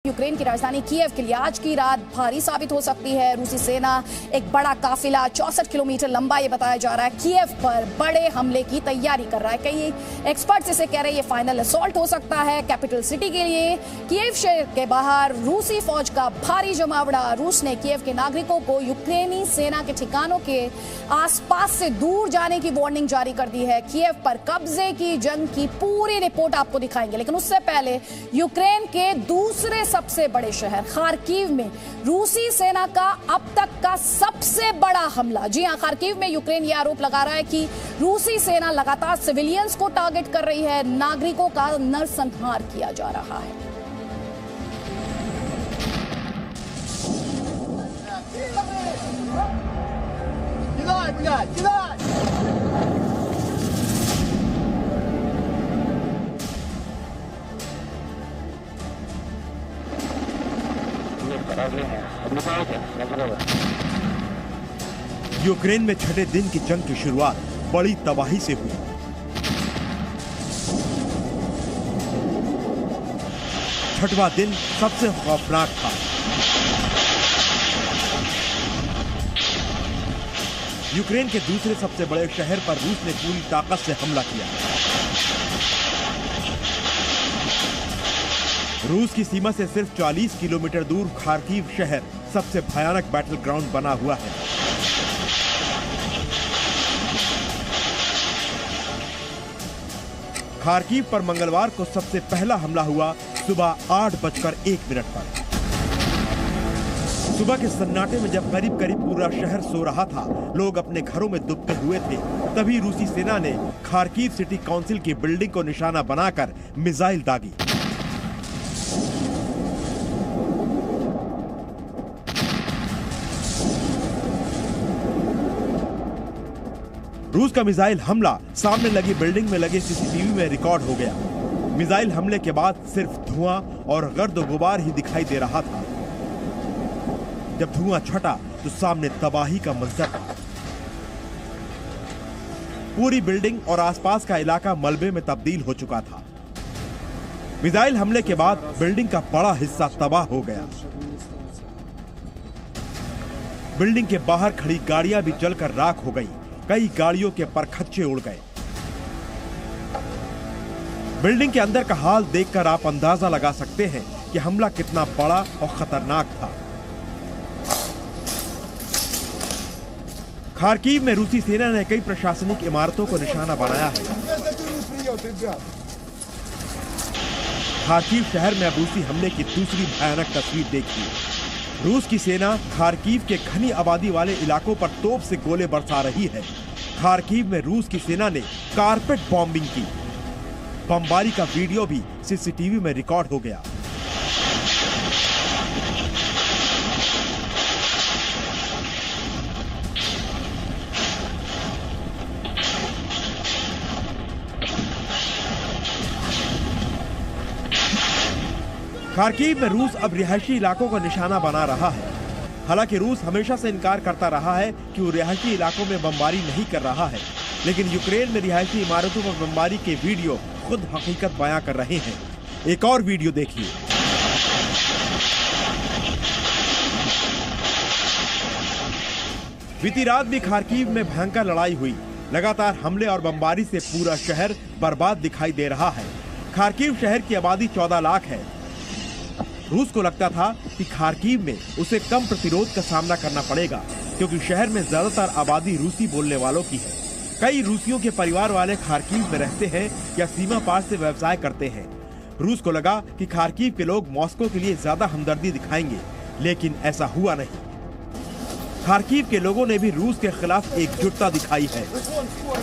Ukraine की राजधानी Kyiv के लिए आज की रात भारी साबित हो सकती है। रूसी सेना एक बड़ा काफिला 64 किलोमीटर लंबा ये बताया जा रहा है कीव पर बड़े हमले की तैयारी कर रहा है। कई एक्सपर्ट्स इसे कह रहे हैं ये फाइनल असॉल्ट हो सकता है कैपिटल सिटी के लिए। कीव शहर के बाहर रूसी फौज का भारी जमावड़ा। रूस ने कीव के नागरिकों को यूक्रेनी सेना के ठिकानों के आसपास से दूर जाने की वार्निंग जारी कर दी है। कीव पर कब्जे की जंग की पूरी रिपोर्ट आपको दिखाएंगे, लेकिन उससे पहले यूक्रेन के दूसरे सबसे बड़े शहर खार्किव में रूसी सेना का अब तक का सबसे बड़ा हमला। जी हां, खार्किव में यूक्रेन ये आरोप लगा रहा है कि रूसी सेना लगातार सिविलियंस को टारगेट कर रही है, नागरिकों का नरसंहार किया जा रहा है। यूक्रेन में छठे दिन की जंग की शुरुआत बड़ी तबाही से हुई। छठवां दिन सबसे खौफनाक था। यूक्रेन के दूसरे सबसे बड़े शहर पर रूस ने पूरी ताकत से हमला किया। रूस की सीमा से सिर्फ 40 किलोमीटर दूर खार्किव शहर सबसे भयानक बैटल ग्राउंड बना हुआ है। खार्किव पर मंगलवार को सबसे पहला हमला हुआ सुबह 8:01 पर। सुबह के सन्नाटे में जब करीब करीब पूरा शहर सो रहा था, लोग अपने घरों में दुबके हुए थे, तभी रूसी सेना ने खार्किव सिटी काउंसिल की बिल्डिंग को निशाना बनाकर मिसाइल दागी। रूस का मिसाइल हमला सामने लगी बिल्डिंग में लगे सीसीटीवी में रिकॉर्ड हो गया। मिसाइल हमले के बाद सिर्फ धुआं और गर्द गुबार ही दिखाई दे रहा था। जब धुआं छटा तो सामने तबाही का मंजर था। पूरी बिल्डिंग और आसपास का इलाका मलबे में तब्दील हो चुका था। मिसाइल हमले के बाद बिल्डिंग का बड़ा हिस्सा तबाह हो गया। बिल्डिंग के बाहर खड़ी गाड़ियां भी जलकर राख हो गई। कई गाड़ियों के परखच्चे उड़ गए। बिल्डिंग के अंदर का हाल देखकर आप अंदाजा लगा सकते हैं कि हमला कितना बड़ा और खतरनाक था। खार्किव में रूसी सेना ने कई प्रशासनिक इमारतों को निशाना बनाया है। खार्किव शहर में अब रूसी हमले की दूसरी भयानक तस्वीर देखिए। रूस की सेना खार्किव के घनी आबादी वाले इलाकों पर तोप से गोले बरसा रही है। खार्किव में रूस की सेना ने कारपेट बॉम्बिंग की। बमबारी का वीडियो भी सीसीटीवी में रिकॉर्ड हो गया। खार्किव में रूस अब रिहायशी इलाकों का निशाना बना रहा है। हालांकि रूस हमेशा से इनकार करता रहा है कि वो रिहायशी इलाकों में बमबारी नहीं कर रहा है, लेकिन यूक्रेन में रिहायशी इमारतों पर बमबारी के वीडियो खुद हकीकत बयां कर रहे हैं। एक और वीडियो देखिए। बीती रात भी खार्किव में भयंकर लड़ाई हुई। लगातार हमले और बमबारी से पूरा शहर बर्बाद दिखाई दे रहा है। खार्किव शहर की आबादी 14 लाख है। रूस को लगता था कि खार्किव में उसे कम प्रतिरोध का सामना करना पड़ेगा, क्योंकि शहर में ज्यादातर आबादी रूसी बोलने वालों की है। कई रूसियों के परिवार वाले खार्किव में रहते हैं या सीमा पार से व्यवसाय करते हैं। रूस को लगा कि खार्किव के लोग मॉस्को के लिए ज्यादा हमदर्दी दिखाएंगे, लेकिन ऐसा हुआ नहीं। खार्किव के लोगों ने भी रूस के खिलाफ एकजुटता दिखाई है।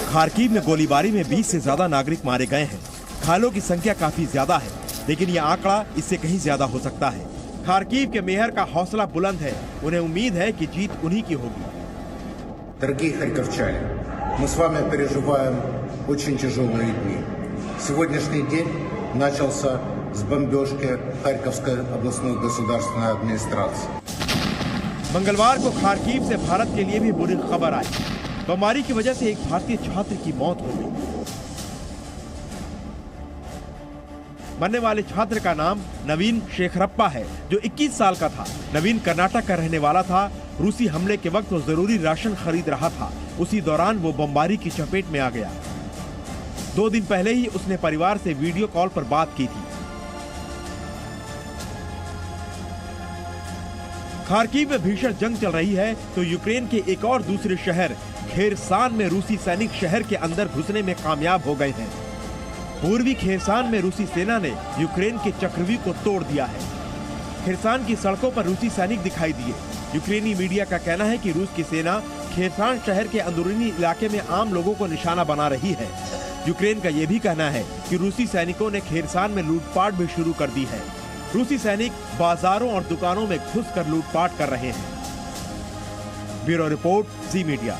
खार्किव में गोलीबारी में 20 से ज्यादा नागरिक मारे गए हैं। घायलों की संख्या काफी ज्यादा है, लेकिन यह आंकड़ा इससे कहीं ज्यादा हो सकता है। खार्किव के मेयर का हौसला बुलंद है। उन्हें उम्मीद है कि जीत उन्हीं की होगी। Дорогие харьковчане, мы с вами переживаем очень тяжелые дни. Сегодняшний день начался с бомбежки Харьковской областной государственной администрации. मंगलवार को खार्किव से भारत के लिए भी बुरी खबर आई। बमबारी की वजह से एक भारतीय छात्र की मौत हो गई। मरने वाले छात्र का नाम नवीन शेखरप्पा है, जो 21 साल का था। नवीन कर्नाटक का रहने वाला था। रूसी हमले के वक्त वो जरूरी राशन खरीद रहा था। उसी दौरान वो बमबारी की चपेट में आ गया। 2 दिन पहले ही उसने परिवार से वीडियो कॉल पर बात की थी। खार्किव में भीषण जंग चल रही है तो यूक्रेन के एक और दूसरे शहर खेरसान में रूसी सैनिक शहर के अंदर घुसने में कामयाब हो गए हैं। पूर्वी खेरसान में रूसी सेना ने यूक्रेन के चक्रव्यूह को तोड़ दिया है। खेरसान की सड़कों पर रूसी सैनिक दिखाई दिए। यूक्रेनी मीडिया का कहना है कि रूस की सेना खेरसान शहर के अंदरूनी इलाके में आम लोगों को निशाना बना रही है। यूक्रेन का यह भी कहना है कि रूसी सैनिकों ने खेरसान में लूटपाट भी शुरू कर दी है। रूसी सैनिक बाजारों और दुकानों में घुसकर लूटपाट कर रहे हैं। Bureau report, ji media.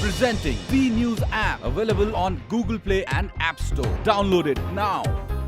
Presenting B News app, available on Google Play and App Store. Download it now.